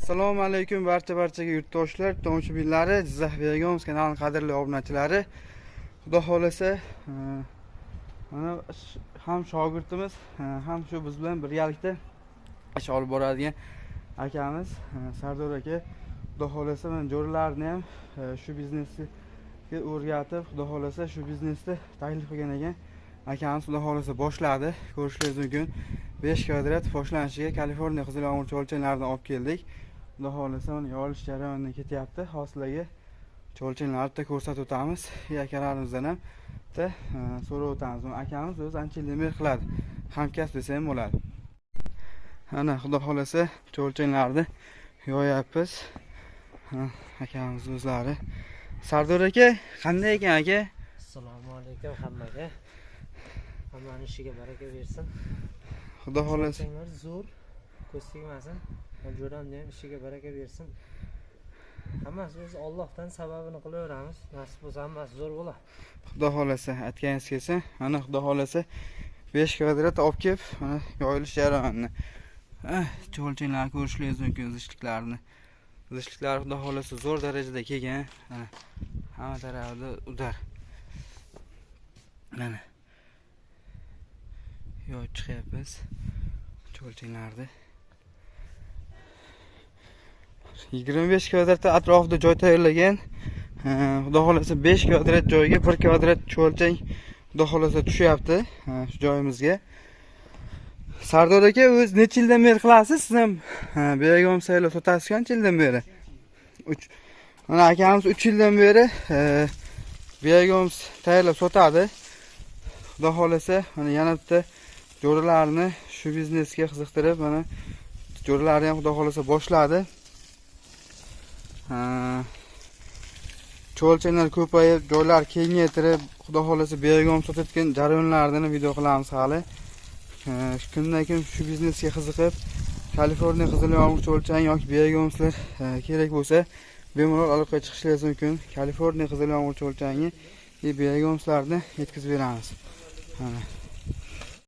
Assalomu alaykum barchaga yurtdoshlar, tomoshabinlari, Jizzax Begums kanalining qadrli obunachilari. Xudo xolasa, mana ham shogirdimiz, ham shu biz bilan birgalikda ish olib boradigan akamiz Sardor aka. Xudo xolasa men jo'ralarni ham shu biznesga o'rgatib, xudo xolasa shu biznesda taklif qilgan ekan. Akamiz xudo xolasa boshladi. Ko'rishingiz mumkin. 5 kvadrat boshlanishiga Kaliforniya qizil yomg'ir cho'lchanlaridan olib keldik. Xudo xolasa uni yolish jarayonidan ketyapti. Hosilaga cho'lchanlarni ko'rsatib o'tamiz. Akalarimizdan ham so'rab o'tamiz. Akamiz o'zi ancha yildan beri qiladi. Hamkasb desa ham bo'ladi. Ana xudo xolasa cho'lchanlarni yoyapmiz. Akamiz o'zlari. Sardor aka, qanday ekan aka? Assalomu alaykum hammaga. Hammani ishiga baraka bersin. Xudo xolasa zo'r, ko'z tegmasin. Jo'ramni ham ishiga baraka bersin. Hammasi o'zi Allohdan sababini qilaveramiz. Nasib bo'lsa hammasi zo'r bo'ladi. Xudo xolasa aytganingiz kelsa, mana xudo xolasa 5 kvadrat olib kelib, mana yoyilish jarayonini. Cho'lchanlar ko'rishingiz mumkin zishliklarini. Zishliklar xudo xolasa zo'r darajada kelgan. Hamma tarafida udar. Mana yo'q chiqyapmiz cho'lchanlarni. 25 kvadrat atrofida joy tayyorlagan. Xudo xolasa 5 kvadrat joyga 1 kvadrat cho'lchang xudo xolasa tushyapti shu joyimizga. Sardor aka, o'z necha yildan beri qilasiz? Siz ham Begum saylov sotasiz qancha yildan beri? 3. Mana akamiz 3 yildan beri Begum tayyorlab sotadi. Xudo xolasa mana yana bitta jo'ralarni shu biznesga qiziqtirib, mana jo'ralarni ham xudo xolasa boshladi. Cho'lchanlar ko'payib, joylar kengaytirib, xudo xolasa Begum sotayotgan jarayonlarini video qilamiz hali. Kundan kun shu biznesga qiziqib, Kaliforniya qizil yomg'ir cho'lchang yoki Begumslar kerak bo'lsa, bemalol aloqaga chiqishingiz mumkin. Kaliforniya qizil yomg'ir cho'lchangi Begumslarni yetkazib beramiz. Mana